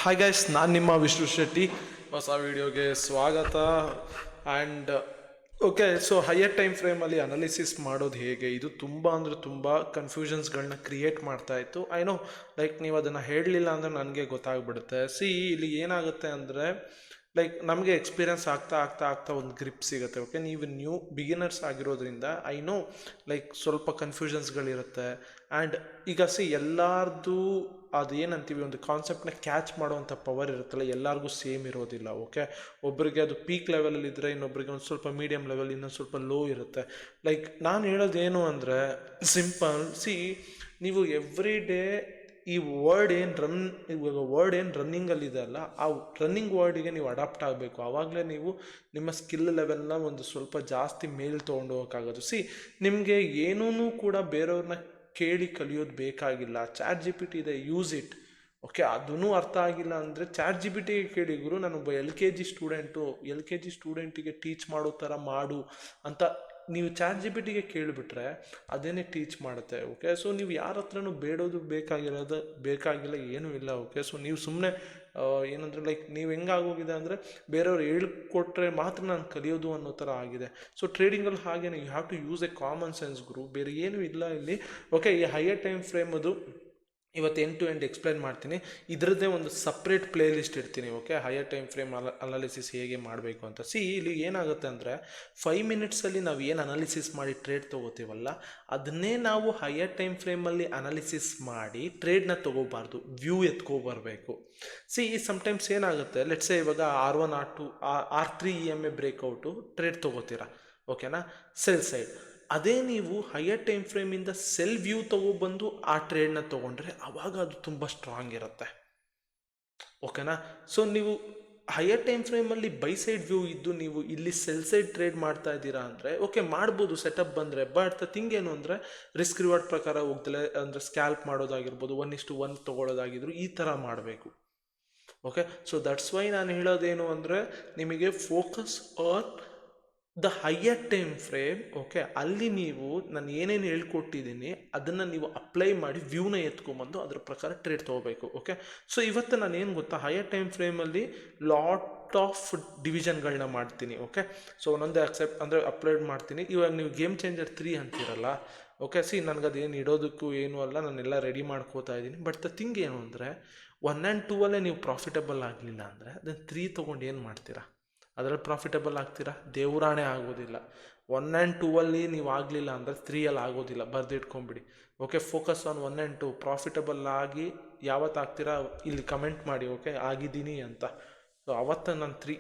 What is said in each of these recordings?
Hi guys, ನಾನು ನಿಮ್ಮ ವಿಷ್ಣು ಶೆಟ್ಟಿ. ಹೊಸ ವಿಡಿಯೋಗೆ ಸ್ವಾಗತ. And okay, so higher time ಫ್ರೇಮಲ್ಲಿ ಅನಾಲಿಸಿಸ್ ಮಾಡೋದು ಹೇಗೆ, ಇದು ತುಂಬ ಅಂದರೆ ತುಂಬ ಕನ್ಫ್ಯೂಷನ್ಸ್ಗಳನ್ನ ಕ್ರಿಯೇಟ್ ಮಾಡ್ತಾ ಇತ್ತು. ಐ ನೋ, ಲೈಕ್ ನೀವು ಅದನ್ನು ಹೇಳಲಿಲ್ಲ ಅಂದರೆ ನನಗೆ ಗೊತ್ತಾಗ್ಬಿಡುತ್ತೆ. ಇಲ್ಲಿ ಏನಾಗುತ್ತೆ ಅಂದರೆ ನಮಗೆ ಎಕ್ಸ್ಪೀರಿಯನ್ಸ್ ಆಗ್ತಾ ಆಗ್ತಾ ಆಗ್ತಾ ಒಂದು ಗ್ರಿಪ್ ಸಿಗುತ್ತೆ. ಓಕೆ, ನೀವು ನ್ಯೂ ಬಿಗಿನರ್ಸ್ ಆಗಿರೋದ್ರಿಂದ ಐ ನೋ ಸ್ವಲ್ಪ ಕನ್ಫ್ಯೂಷನ್ಸ್ಗಳಿರುತ್ತೆ. ಆ್ಯಂಡ್ ಈಗ ಎಲ್ಲಾರ್ದು ಅದೇನಂತೀವಿ, ಒಂದು ಕಾನ್ಸೆಪ್ಟನ್ನ ಕ್ಯಾಚ್ ಮಾಡುವಂಥ ಪವರ್ ಇರುತ್ತಲ್ಲ, ಎಲ್ಲರಿಗೂ ಸೇಮ್ ಇರೋದಿಲ್ಲ. ಓಕೆ, ಒಬ್ಬರಿಗೆ ಅದು ಪೀಕ್ ಲೆವೆಲಲ್ಲಿ ಇದ್ದರೆ ಇನ್ನೊಬ್ಬರಿಗೆ ಒಂದು ಸ್ವಲ್ಪ ಮೀಡಿಯಮ್ ಲೆವೆಲ್, ಇನ್ನೊಂದು ಸ್ವಲ್ಪ ಲೋ ಇರುತ್ತೆ. ನಾನು ಹೇಳೋದೇನು ಅಂದರೆ ಸಿಂಪಲ್. ನೀವು ಎವ್ರಿ ಡೇ ಈ ವರ್ಡ್ ಏನು ರನ್ನಿಂಗಲ್ಲಿದೆ ಅಲ್ಲ, ಆ ರನ್ನಿಂಗ್ ವರ್ಡಿಗೆ ನೀವು ಅಡಾಪ್ಟ್ ಆಗಬೇಕು. ಆವಾಗಲೇ ನೀವು ನಿಮ್ಮ ಸ್ಕಿಲ್ ಲೆವೆಲ್ನ ಒಂದು ಸ್ವಲ್ಪ ಜಾಸ್ತಿ ಮೇಲೆ ತೊಗೊಂಡು ಹೋಗೋಕ್ಕಾಗೋದು. ನಿಮಗೆ ಏನೂ ಕೂಡ ಬೇರೆಯವ್ರನ್ನ ಕೇಳಿ ಕಲಿಯೋದು ಬೇಕಾಗಿಲ್ಲ. ಚಾಟ್ ಜಿ ಪಿ ಟಿ ಇದೆ, ಯೂಸ್ ಇಟ್. ಓಕೆ, ಅದೂ ಅರ್ಥ ಆಗಿಲ್ಲ ಅಂದರೆ ಚಾಟ್ ಜಿ ಪಿ ಟಿಗೆ ಕೇಳಿ, ಗುರು ನಾನೊಬ್ಬ ಎಲ್ ಕೆ ಜಿ ಸ್ಟೂಡೆಂಟಿಗೆ ಟೀಚ್ ಮಾಡೋ ಥರ ಮಾಡು ಅಂತ ನೀವು ಚಾಟ್ ಜಿ ಪಿ ಟಿಗೆ ಕೇಳಿಬಿಟ್ರೆ ಅದೇನೇ ಟೀಚ್ ಮಾಡುತ್ತೆ. ಓಕೆ, ಸೊ ನೀವು ಯಾರ ಹತ್ರನೂ ಬೇಡೋದು ಬೇಕಾಗಿಲ್ಲ, ಏನೂ ಇಲ್ಲ. ಓಕೆ, ಸೊ ನೀವು ಸುಮ್ಮನೆ ಏನಂದರೆ ನೀವು ಹೆಂಗಾಗೋಗಿದೆ ಅಂದರೆ ಬೇರೆಯವ್ರು ಹೇಳ್ಕೊಟ್ರೆ ಮಾತ್ರ ನಾನು ಕಲಿಯೋದು ಅನ್ನೋ ಥರ ಆಗಿದೆ. ಸೊ ಟ್ರೇಡಿಂಗಲ್ಲಿ ಹಾಗೇನೆ, you have to use a common sense ಗುರು, ಬೇರೆ ಏನೂ ಇಲ್ಲ ಇಲ್ಲಿ. ಓಕೆ, ಈ ಹೈಯರ್ ಟೈಮ್ ಫ್ರೇಮ್ ಅದು ಇವತ್ತು ಎಂಡ್ ಟು ಎಂಡ್ ಎಕ್ಸ್ಪ್ಲೈನ್ ಮಾಡ್ತೀನಿ. ಇದರದ್ದೇ ಒಂದು ಸಪ್ರೇಟ್ ಪ್ಲೇ ಲಿಸ್ಟ್ ಇಡ್ತೀನಿ. Okay, higher time frame analysis ಹೇಗೆ ಮಾಡಬೇಕು ಅಂತ. ಇಲ್ಲಿ ಏನಾಗುತ್ತೆ ಅಂದರೆ 5 ಮಿನಿಟ್ಸಲ್ಲಿ ನಾವು ಏನು ಅನಾಲಿಸಿಸ್ ಮಾಡಿ ಟ್ರೇಡ್ ತೊಗೋತೀವಲ್ಲ, ಅದನ್ನೇ ನಾವು ಹೈಯರ್ ಟೈಮ್ ಫ್ರೇಮಲ್ಲಿ ಅನಾಲಿಸಿಸ್ ಮಾಡಿ ಟ್ರೇಡ್ನ ತೊಗೋಬಾರ್ದು, ವ್ಯೂ ಎತ್ಕೊಬರಬೇಕು. ಸಮ್ಟೈಮ್ಸ್ ಏನಾಗುತ್ತೆ, ಲೆಟ್ಸೆ ಇವಾಗ R1 R2 R3 EMA ಬ್ರೇಕ್ಔಟು trade ತೊಗೋತೀರಾ. ಓಕೆನಾ, ಸೆಲ್ ಸೈಡ್. ಅದೇ ನೀವು ಹೈಯರ್ ಟೈಮ್ ಫ್ರೇಮಿಂದ ಸೆಲ್ ವ್ಯೂ ತೊಗೊಬಂದು ಆ ಟ್ರೇಡ್ನ ತೊಗೊಂಡ್ರೆ ಆವಾಗ ಅದು ತುಂಬ ಸ್ಟ್ರಾಂಗ್ ಇರುತ್ತೆ. ಓಕೆನಾ, ಸೊ ನೀವು ಹೈಯರ್ ಟೈಮ್ ಫ್ರೇಮಲ್ಲಿ ಬೈ ಸೈಡ್ ವ್ಯೂ ಇದ್ದು ನೀವು ಇಲ್ಲಿ ಸೆಲ್ ಸೈಡ್ ಟ್ರೇಡ್ ಮಾಡ್ತಾ ಇದ್ದೀರಾ ಅಂದರೆ ಓಕೆ, ಮಾಡ್ಬೋದು ಸೆಟಪ್ ಬಂದರೆ. ಬಟ್ ದ ಥಿಂಗ್ ಏನು ಅಂದರೆ ರಿಸ್ಕ್ ರಿವಾರ್ಡ್ ಪ್ರಕಾರ ಹೋಗ್ದಲೆ, ಅಂದರೆ ಸ್ಕ್ಯಾಲ್ಪ್ ಮಾಡೋದಾಗಿರ್ಬೋದು, 1:1 ತೊಗೊಳ್ಳೋದಾಗಿದ್ರು ಈ ಥರ ಮಾಡಬೇಕು. ಓಕೆ, ಸೊ ದಟ್ಸ್ ವೈ ನಾನು ಹೇಳೋದೇನು ಅಂದರೆ ನಿಮಗೆ focus on the higher time frame. Okay, ಅಲ್ಲಿ ನೀವು ನಾನು ಏನೇನು ಹೇಳ್ಕೊಟ್ಟಿದ್ದೀನಿ ಅದನ್ನು ನೀವು ಅಪ್ಲೈ ಮಾಡಿ ವ್ಯೂನ ಎತ್ಕೊಂಬಂದು ಅದ್ರ ಪ್ರಕಾರ ಟ್ರೇಡ್ ತೊಗೋಬೇಕು. ಓಕೆ, ಸೊ ಇವತ್ತು ನಾನು ಏನು ಗೊತ್ತಾ, ಹೈಯರ್ ಟೈಮ್ ಫ್ರೇಮಲ್ಲಿ ಲಾಟ್ ಆಫ್ ಡಿವಿಷನ್ಗಳನ್ನ ಮಾಡ್ತೀನಿ. ಓಕೆ, ಸೊ ಒಂದೊಂದೇ ಅಪ್ಲೋಡ್ ಮಾಡ್ತೀನಿ. ಇವಾಗ ನೀವು ಗೇಮ್ ಚೇಂಜರ್ 3 ಅಂತೀರಲ್ಲ. ಓಕೆ, ನನಗದೇನು ಇಡೋದಕ್ಕೂ ಏನೂ ಅಲ್ಲ, ನಾನೆಲ್ಲ ರೆಡಿ ಮಾಡ್ಕೋತಾ ಇದ್ದೀನಿ. ಬಟ್ ದ ಥಿಂಗ್ ಏನು ಅಂದರೆ 1 and 2 ನೀವು ಪ್ರಾಫಿಟಬಲ್ ಆಗಲಿಲ್ಲ ಅಂದರೆ ಅದನ್ನು 3 ತೊಗೊಂಡು ಏನು ಮಾಡ್ತೀರಾ? ಅದರಲ್ಲಿ ಪ್ರಾಫಿಟಬಲ್ ಆಗ್ತೀರಾ? ದೇವರಾಣೆ ಆಗೋದಿಲ್ಲ. 1 and 2 ನೀವು ಆಗಲಿಲ್ಲ ಅಂದರೆ 3 ಆಗೋದಿಲ್ಲ, ಬರೆದಿಟ್ಕೊಂಬಿಡಿ. Okay, focus on 1 and 2. Profitable ಆಗಿ ಯಾವತ್ತು ಆಗ್ತೀರಾ ಇಲ್ಲಿ ಕಮೆಂಟ್ ಮಾಡಿ. ಓಕೆ, ಆಗಿದ್ದೀನಿ ಅಂತ. ಸೊ ಅವತ್ತು ನಾನು 3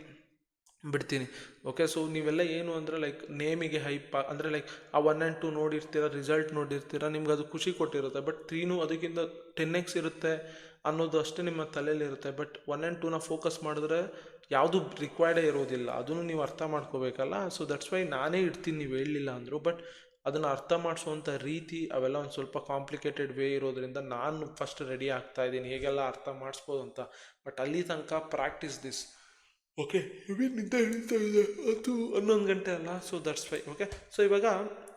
ಬಿಡ್ತೀನಿ. ಓಕೆ, ಸೊ ನೀವೆಲ್ಲ ಏನು ಅಂದರೆ ನೇಮಿಗೆ ಹೈಪ್ ಅಂದರೆ ಆ 1 and 2 ನೋಡಿರ್ತೀರ, ರಿಸಲ್ಟ್ ನೋಡಿರ್ತೀರ, ನಿಮ್ಗೆ ಅದು ಖುಷಿ ಕೊಟ್ಟಿರುತ್ತೆ. ಬಟ್ 3 ಅದಕ್ಕಿಂತ 10x ಇರುತ್ತೆ ಅನ್ನೋದು ಅಷ್ಟೇ ನಿಮ್ಮ ತಲೆಯಲ್ಲಿರುತ್ತೆ. ಬಟ್ 1 and 2 ಫೋಕಸ್ ಮಾಡಿದ್ರೆ ಯಾವುದು ರಿಕ್ವೈರ್ಡೇ ಇರೋದಿಲ್ಲ, ಅದನ್ನು ನೀವು ಅರ್ಥ ಮಾಡ್ಕೋಬೇಕಲ್ಲ. ಸೊ ದಟ್ಸ್ ವೈ ನಾನೇ ಇಡ್ತೀನಿ, ನೀವು ಹೇಳಲಿಲ್ಲ ಅಂದರು. ಬಟ್ ಅದನ್ನು ಅರ್ಥ ಮಾಡಿಸೋವಂಥ ರೀತಿ ಅವೆಲ್ಲ ಒಂದು ಸ್ವಲ್ಪ ಕಾಂಪ್ಲಿಕೇಟೆಡ್ ವೇ ಇರೋದ್ರಿಂದ ನಾನು ಫಸ್ಟ್ ರೆಡಿ ಆಗ್ತಾ ಇದ್ದೀನಿ ಹೇಗೆಲ್ಲ ಅರ್ಥ ಮಾಡಿಸ್ಬೋದು ಅಂತ. ಬಟ್ ಅಲ್ಲಿ ತನಕ ಪ್ರಾಕ್ಟೀಸ್ ದಿಸ್. ಓಕೆ, ನಿದ್ದೆ ಹಿಡಿತಾ ಇದೆ, ಅದು 11 ಗಂಟೆ ಅಲ್ಲ. So that's why. Okay, so ಇವಾಗ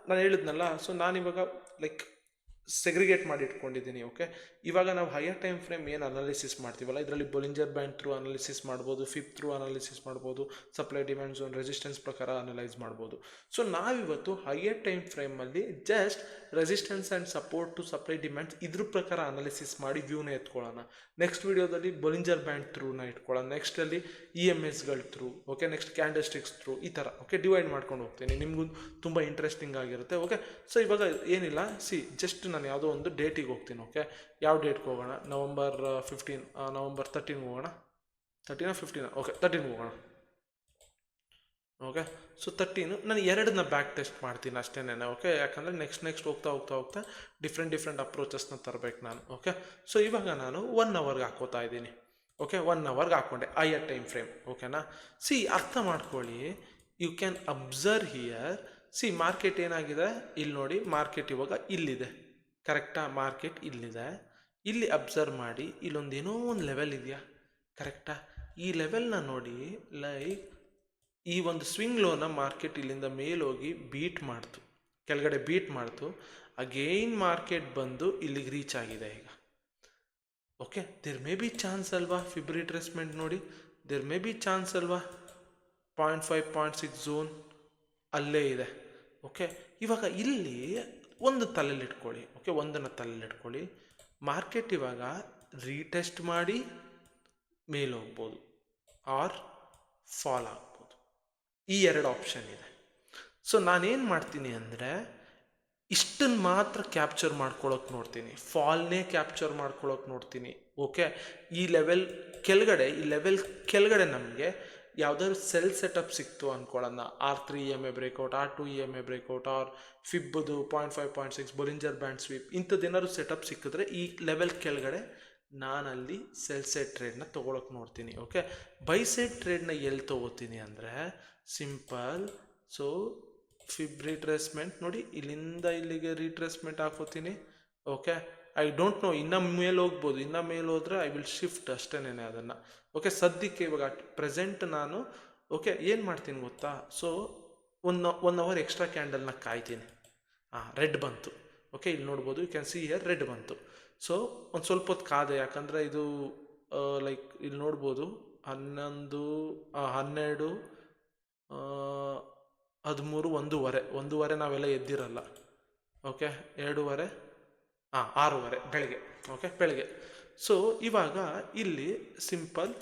ನಾನು ಹೇಳಿದ್ನಲ್ಲ, ಸೊ ನಾನಿವಾಗ ಸೆಗ್ರಿಗೇಟ್ ಮಾಡಿ ಇಟ್ಕೊಂಡಿದ್ದೀನಿ. ಓಕೆ, ಇವಾಗ ನಾವು ಹೈಯರ್ ಟೈಮ್ ಫ್ರೇಮ್ ಏನು ಅನಾಲಿಸಿಸ್ ಮಾಡ್ತೀವಲ್ಲ, ಇದರಲ್ಲಿ ಬೊಲಿಂಜರ್ ಬ್ಯಾಂಡ್ ಥ್ರೂ ಅನಾಲಿಸಿಸ್ ಮಾಡ್ಬೋದು, ಫಿಪ್ ಥ್ರೂ ಅನಾಲಿಸಿಸ್ ಮಾಡ್ಬೋದು, ಸಪ್ಲೈ ಡಿಮ್ಯಾಂಡ್ ಝೋನ್ ರೆಸಿಸ್ಟೆನ್ಸ್ ಪ್ರಕಾರ ಅನಲೈಸ್ ಮಾಡ್ಬೋದು. ಸೊ ನಾವಿವತ್ತು ಹೈಯರ್ ಟೈಮ್ ಫ್ರೇಮಲ್ಲಿ just resistance and support to supply demands ಇದ್ರ ಪ್ರಕಾರ ಅನಾಲಿಸಿಸ್ ಮಾಡಿ ವ್ಯೂನ ಎತ್ಕೊಳ್ಳೋಣ. ನೆಕ್ಸ್ಟ್ ವಿಡಿಯೋದಲ್ಲಿ ಬೊಲಿಂಜರ್ ಬ್ಯಾಂಡ್ ಥ್ರೂನ ಇಟ್ಕೊಳ್ಳೋಣ. ನೆಕ್ಸ್ಟಲ್ಲಿ EMSಗಳ ಥ್ರೂ. Okay, next candlesticks through, ಈ ಥರ. ಓಕೆ, ಡಿವೈಡ್ ಮಾಡ್ಕೊಂಡು ಹೋಗ್ತೀನಿ, ನಿಮಗೂ ತುಂಬ ಇಂಟ್ರೆಸ್ಟಿಂಗ್ ಆಗಿರುತ್ತೆ. ಓಕೆ, ಸೊ ಇವಾಗ ಏನಿಲ್ಲ, ಜಸ್ಟ್ ನಾನು ಯಾವುದೋ ಒಂದು ಡೇಟಿಗೆ ಹೋಗ್ತೀನಿ. ಓಕೆ, ಯಾವ ಡೇಟ್ಗೆ ಹೋಗೋಣ? ನವಂಬರ್ 13 ಹೋಗೋಣ. 13 ಓಕೆ, 13 ಹೋಗೋಣ. ಓಕೆ, ಸೊ 13 ನಾನು 2 ಬ್ಯಾಕ್ ಟೆಸ್ಟ್ ಮಾಡ್ತೀನಿ ಅಷ್ಟೇನೆ. ಓಕೆ, ಯಾಕಂದರೆ ನೆಕ್ಸ್ಟ್ ಹೋಗ್ತಾ ಡಿಫ್ರೆಂಟ್ ಅಪ್ರೋಚಸ್ನ ತರಬೇಕು ನಾನು. ಓಕೆ, ಸೊ ಇವಾಗ ನಾನು 1 ಅವರ್ಗೆ ಹಾಕೋತಾ ಇದ್ದೀನಿ. ಓಕೆ, 1 ಅವರ್ಗೆ ಹಾಕ್ಕೊಂಡೆ ಹೈಯರ್ ಟೈಮ್ ಫ್ರೇಮ್. ಓಕೆನಾ, ಅರ್ಥ ಮಾಡ್ಕೊಳ್ಳಿ. You can observe here. Market ಏನಾಗಿದೆ ಇಲ್ಲಿ ನೋಡಿ. ಮಾರ್ಕೆಟ್ ಇವಾಗ ಇಲ್ಲಿದೆ, ಕರೆಕ್ಟಾ? ಮಾರ್ಕೆಟ್ ಇಲ್ಲಿದೆ, ಇಲ್ಲಿ ಅಬ್ಸರ್ವ್ ಮಾಡಿ. ಇಲ್ಲೊಂದೇನೋ ಒಂದು ಲೆವೆಲ್ ಇದೆಯಾ, ಕರೆಕ್ಟಾ? ಈ ಲೆವೆಲ್ನ ನೋಡಿ. ಈ ಒಂದು ಸ್ವಿಂಗ್ ಲೋನ ಮಾರ್ಕೆಟ್ ಇಲ್ಲಿಂದ ಮೇಲೋಗಿ ಬೀಟ್ ಮಾಡ್ತು, ಕೆಳಗಡೆ ಬೀಟ್ ಮಾಡ್ತು. ಅಗೈನ್ ಮಾರ್ಕೆಟ್ ಬಂದು ಇಲ್ಲಿಗೆ ರೀಚ್ ಆಗಿದೆ ಈಗ. Okay, there may be chance ಅಲ್ವಾ, ಫಿಬ್ ರಿಟ್ರೇಸ್ಮೆಂಟ್ ನೋಡಿ, ದೇರ್ ಮೇ ಬಿ ಚಾನ್ಸ್ ಅಲ್ವಾ, 0.5 0.6 ಝೋನ್ ಅಲ್ಲೇ ಇದೆ. ಓಕೆ, ಇವಾಗ ಇಲ್ಲಿ ಒಂದು ತಲೆಯಲ್ಲಿಟ್ಕೊಳ್ಳಿ. ಓಕೆ, ಒಂದನ್ನು ತಲೆಯಲ್ಲಿಟ್ಕೊಳ್ಳಿ. ಮಾರ್ಕೆಟ್ ಇವಾಗ ರೀಟೆಸ್ಟ್ ಮಾಡಿ ಮೇಲೆ ಹೋಗ್ಬೋದು ಆರ್ ಫಾಲ್ ಆಗ್ಬೋದು. ಈ ಎರಡು ಆಪ್ಷನ್ ಇದೆ. ಸೊ ನಾನೇನು ಮಾಡ್ತೀನಿ ಅಂದರೆ ಇಷ್ಟನ್ನು ಮಾತ್ರ ಕ್ಯಾಪ್ಚರ್ ಮಾಡ್ಕೊಳ್ಳೋಕೆ ನೋಡ್ತೀನಿ, ಫಾಲ್ನೇ ಕ್ಯಾಪ್ಚರ್ ಮಾಡ್ಕೊಳ್ಳೋಕೆ ನೋಡ್ತೀನಿ. ಓಕೆ, ಈ ಲೆವೆಲ್ ಕೆಳಗಡೆ ನಮಗೆ ಯಾವುದಾದ್ರು ಸೆಲ್ ಸೆಟಪ್ ಸಿಕ್ತು ಅಂದ್ಕೊಳ್ಳೋಣ, R3 EMA breakout, R2 EMA breakout, or ಫಿಬ್ಬದು 0.5 0.6 ಬೊಲಿಂಜರ್ ಬ್ಯಾಂಡ್ ಸ್ವೀಪ್, ಇಂಥದ್ದೇನಾದ್ರು ಸೆಟಪ್ ಸಿಕ್ಕಿದ್ರೆ ಈ ಲೆವೆಲ್ ಕೆಳಗಡೆ ನಾನಲ್ಲಿ ಸೆಲ್ ಸೈಡ್ ಟ್ರೇಡ್ನ ತೊಗೊಳಕ್ಕೆ ನೋಡ್ತೀನಿ. ಓಕೆ, ಬೈ ಸೈಡ್ ಟ್ರೇಡ್ನ ಎಲ್ಲಿ ತೊಗೋತೀನಿ ಅಂದರೆ ಸಿಂಪಲ್. ಸೊ ಫಿಬ್ ರಿಟ್ರೇಸ್ಮೆಂಟ್ ನೋಡಿ, ಇಲ್ಲಿಂದ ಇಲ್ಲಿಗೆ ರಿಟ್ರೇಸ್ಮೆಂಟ್ ಹಾಕೋತೀನಿ. ಓಕೆ, ಐ ಡೋಂಟ್ ನೋ, ಇನ್ನೂ ಮೇಲೆ ಹೋಗ್ಬೋದು, ಇನ್ನೂ ಮೇಲೆ ಹೋದರೆ ಐ ವಿಲ್ ಶಿಫ್ಟ್ ಅಷ್ಟೇನೆ ಅದನ್ನು. ಓಕೆ, ಸದ್ಯಕ್ಕೆ ಇವಾಗ ಪ್ರೆಸೆಂಟ್ ನಾನು ಓಕೆ ಏನು ಮಾಡ್ತೀನಿ ಗೊತ್ತಾ, ಸೊ ಒನ್ ಅವರ್ ಎಕ್ಸ್ಟ್ರಾ ಕ್ಯಾಂಡಲ್ನ ಕಾಯ್ತೀನಿ. ರೆಡ್ ಬಂತು. ಓಕೆ, ಇಲ್ಲಿ ನೋಡ್ಬೋದು, you can see here red ಬಂತು. ಸೊ ಒಂದು ಸ್ವಲ್ಪ ಹೊತ್ತು ಕಾದೆ, ಯಾಕಂದರೆ ಇದು ಲೈಕ್ ಇಲ್ಲಿ ನೋಡ್ಬೋದು 11 12 13 1:30 ನಾವೆಲ್ಲ ಎದ್ದಿರಲ್ಲ. ಓಕೆ, 2:30 6:30 ಬೆಳಗ್ಗೆ. ಓಕೆ, ಬೆಳಗ್ಗೆ. ಸೊ ಇವಾಗ ಇಲ್ಲಿ ಸಿಂಪಲ್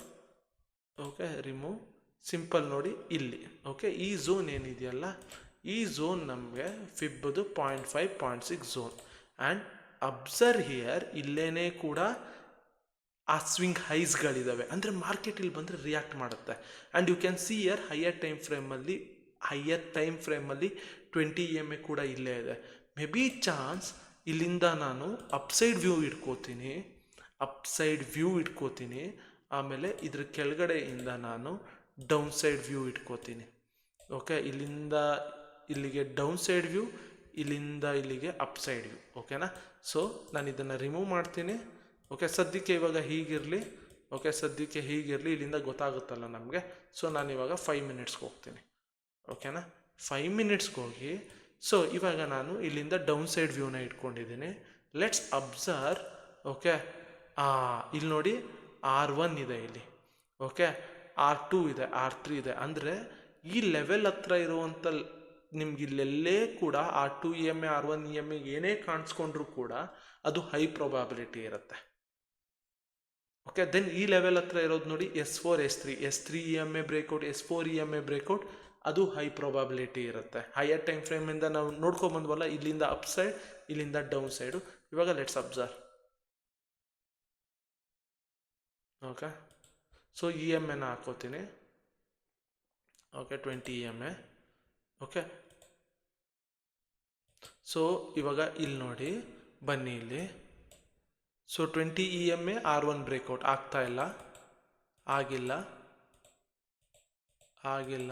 ಓಕೆ ರಿಮೂವ್ ಸಿಂಪಲ್ ನೋಡಿ ಇಲ್ಲಿ. ಓಕೆ, ಈ ಝೋನ್ ಏನಿದೆಯಲ್ಲ, ಈ ಝೋನ್ ನಮಗೆ ಫಿಬ್ಬದು 0.5 0.6 ಝೋನ್. ಆ್ಯಂಡ್ ಅಬ್ಸರ್ವ್ ಹಿಯರ್, ಇಲ್ಲೇನೇ ಕೂಡ ಆ ಸ್ವಿಂಗ್ ಹೈಸ್ಗಳಿದ್ದಾವೆ, ಅಂದರೆ ಮಾರ್ಕೆಟ್ ಇಲ್ಲಿ ಬಂದರೆ ರಿಯಾಕ್ಟ್ ಮಾಡುತ್ತೆ. And you can see here higher time ಫ್ರೇಮಲ್ಲಿ 20 EMA ಕೂಡ ಇಲ್ಲೇ ಇದೆ. ಮೇ ಬಿ ಚಾನ್ಸ್ ಇಲ್ಲಿಂದ ನಾನು ಅಪ್ಸೈಡ್ ವ್ಯೂ ಇಟ್ಕೋತೀನಿ. ಆಮೇಲೆ ಇದ್ರ ಕೆಳಗಡೆಯಿಂದ ನಾನು ಡೌನ್ ಸೈಡ್ ವ್ಯೂ ಇಟ್ಕೋತೀನಿ. ಓಕೆ, ಇಲ್ಲಿಂದ ಇಲ್ಲಿಗೆ ಡೌನ್ ಸೈಡ್ ವ್ಯೂ, ಇಲ್ಲಿಂದ ಇಲ್ಲಿಗೆ ಅಪ್ಸೈಡ್ ವ್ಯೂ. ಓಕೆನಾ? ಸೊ ನಾನು ಇದನ್ನು ರಿಮೂವ್ ಮಾಡ್ತೀನಿ. ಓಕೆ, ಸದ್ಯಕ್ಕೆ ಇವಾಗ ಹೀಗಿರಲಿ. ಓಕೆ, ಸದ್ಯಕ್ಕೆ ಹೀಗಿರಲಿ, ಇಲ್ಲಿಂದ ಗೊತ್ತಾಗುತ್ತಲ್ಲ ನಮಗೆ. ಸೊ ನಾನಿವಾಗ 5 ಮಿನಿಟ್ಸ್ಗೆ ಹೋಗ್ತೀನಿ. ಓಕೆನಾ? 5 ಮಿನಿಟ್ಸ್ಗೆ ಹೋಗಿ, ಸೊ ಇವಾಗ ನಾನು ಇಲ್ಲಿಂದ ಡೌನ್ ಸೈಡ್ ವ್ಯೂನ ಇಟ್ಕೊಂಡಿದ್ದೀನಿ. Let's observe. ಓಕೆ, ಇಲ್ಲಿ ನೋಡಿ R1 ಇದೆ ಇಲ್ಲಿ. ಓಕೆ, R2 ಇದೆ, R3 ಇದೆ. ಅಂದರೆ ಈ ಲೆವೆಲ್ ಹತ್ರ ಇರುವಂಥ ನಿಮ್ಗೆ ಇಲ್ಲೆಲ್ಲೇ ಕೂಡ R2 EMA R1 EMA ಏನೇ ಕಾಣಿಸ್ಕೊಂಡ್ರೂ ಕೂಡ ಅದು ಹೈ ಪ್ರೊಬಾಬಿಲಿಟಿ ಇರುತ್ತೆ. ಓಕೆ, ದೆನ್ ಈ ಲೆವೆಲ್ ಹತ್ರ ಇರೋದು ನೋಡಿ S4 S3 EMA breakout, S4 EMA breakout, ಅದು ಹೈ ಪ್ರೊಬಾಬಿಲಿಟಿ ಇರುತ್ತೆ. ಹೈಯರ್ ಟೈಮ್ ಫ್ರೇಮಿಂದ ನಾವು ನೋಡ್ಕೊಂಬಂದ್ವಲ್ಲ, ಇಲ್ಲಿಂದ ಅಪ್ ಸೈಡ್, ಇಲ್ಲಿಂದ ಡೌನ್ ಸೈಡು. ಇವಾಗ ಲೆಟ್ಸ್ ಅಬ್ಸರ್ವ್. ಓಕೆ, ಸೊ EMAನ ಹಾಕೋತೀನಿ. Okay, 20 EMA. ಓಕೆ, ಸೊ ಇವಾಗ ಇಲ್ಲಿ ನೋಡಿ, ಬನ್ನಿ ಇಲ್ಲಿ. ಸೊ 20 EMA R1 ಬ್ರೇಕ್ಔಟ್ ಆಗ್ತಾ ಇಲ್ಲ, ಆಗಿಲ್ಲ, ಆಗಿಲ್ಲ,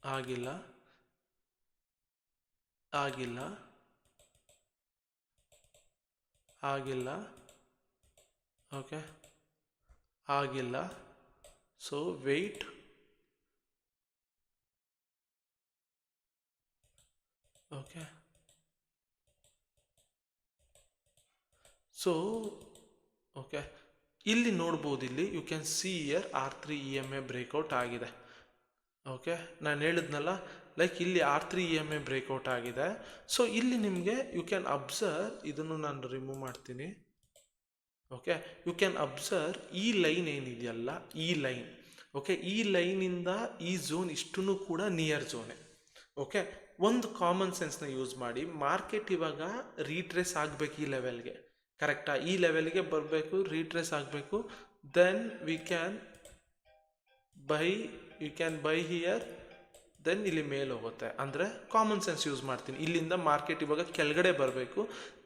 ಆಗಿಲ್ಲ, ಆಗಿಲ್ಲ, ಆಗಿಲ್ಲ. ಓಕೆ, ಆಗಿಲ್ಲ. So wait. Okay, so okay, ಇಲ್ಲಿ ನೋಡ್ಬೋದು, ಇಲ್ಲಿ you can see here R3 EMA breakout ಆಗಿದೆ. ಓಕೆ, ನಾನು ಹೇಳಿದ್ನಲ್ಲ, ಲೈಕ್ ಇಲ್ಲಿ R3 EMA ಬ್ರೇಕ್ಔಟ್ ಆಗಿದೆ. ಸೊ ಇಲ್ಲಿ ನಿಮಗೆ ಯು ಕ್ಯಾನ್ ಅಬ್ಸರ್ವ್, ಇದನ್ನು ನಾನು ರಿಮೂವ್ ಮಾಡ್ತೀನಿ. ಓಕೆ, ಯು ಕ್ಯಾನ್ ಅಬ್ಸರ್ವ್ ಈ ಲೈನ್ ಏನಿದೆಯಲ್ಲ, ಈ ಲೈನ್. ಓಕೆ, ಈ ಲೈನಿಂದ ಈ ಝೋನ್ ಇಷ್ಟೂ ಕೂಡ ನಿಯರ್ ಝೋನೆ. ಓಕೆ, ಒಂದು ಕಾಮನ್ ಸೆನ್ಸ್ನ ಯೂಸ್ ಮಾಡಿ. ಮಾರ್ಕೆಟ್ ಇವಾಗ ರೀಟ್ರೇಸ್ ಆಗಬೇಕು ಈ ಲೆವೆಲ್ಗೆ, ಕರೆಕ್ಟಾ? ಈ ಲೆವೆಲ್ಗೆ ಬರಬೇಕು, ರೀಟ್ರೇಸ್ ಆಗಬೇಕು. Then we can buy here. ದೆನ್ ಇಲ್ಲಿ ಮೇಲೆ ಹೋಗುತ್ತೆ. ಅಂದರೆ ಕಾಮನ್ ಸೆನ್ಸ್ ಯೂಸ್ ಮಾಡ್ತೀನಿ. ಇಲ್ಲಿಂದ ಮಾರ್ಕೆಟ್ ಇವಾಗ ಕೆಳಗಡೆ ಬರಬೇಕು,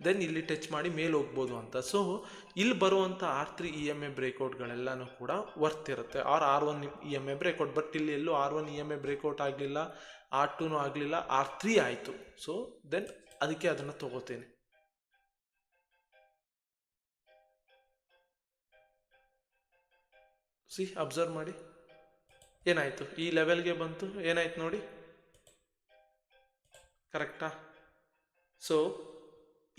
ದೆನ್ ಇಲ್ಲಿ ಟಚ್ ಮಾಡಿ ಮೇಲೆ ಹೋಗ್ಬೋದು ಅಂತ. ಸೊ ಇಲ್ಲಿ ಬರುವಂಥ R3 EMA ಬ್ರೇಕ್ಔಟ್ಗಳೆಲ್ಲನೂ ಕೂಡ ವರ್ತ್ ಇರುತ್ತೆ, R1 EMA ಬ್ರೇಕ್ಔಟ್. ಬಟ್ ಇಲ್ಲಿ ಎಲ್ಲೂ R1 EMA ಬ್ರೇಕ್ಔಟ್ ಆಗಲಿಲ್ಲ, R2 ಆಗಲಿಲ್ಲ, R3 ಆಯಿತು. ಸೊ ದೆನ್ ಅದಕ್ಕೆ ಅದನ್ನು ತೊಗೋತೀನಿ. ಅಬ್ಸರ್ವ್ ಮಾಡಿ ಏನಾಯಿತು, ಈ ಲೆವೆಲ್ಗೆ ಬಂತು, ಏನಾಯ್ತು ನೋಡಿ, ಕರೆಕ್ಟಾ? ಸೊ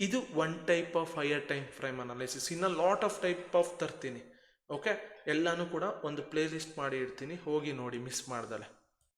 ಇದು one type of higher time frame analysis. ಇನ್ನು ಲಾಟ್ ಆಫ್ ಟೈಪ್ ಆಫ್ ತರ್ತೀನಿ. ಓಕೆ, ಎಲ್ಲನೂ ಕೂಡ ಒಂದು ಪ್ಲೇ ಲಿಸ್ಟ್ ಮಾಡಿ ಇಡ್ತೀನಿ, ಹೋಗಿ ನೋಡಿ ಮಿಸ್ ಮಾಡ್ದಲೆ.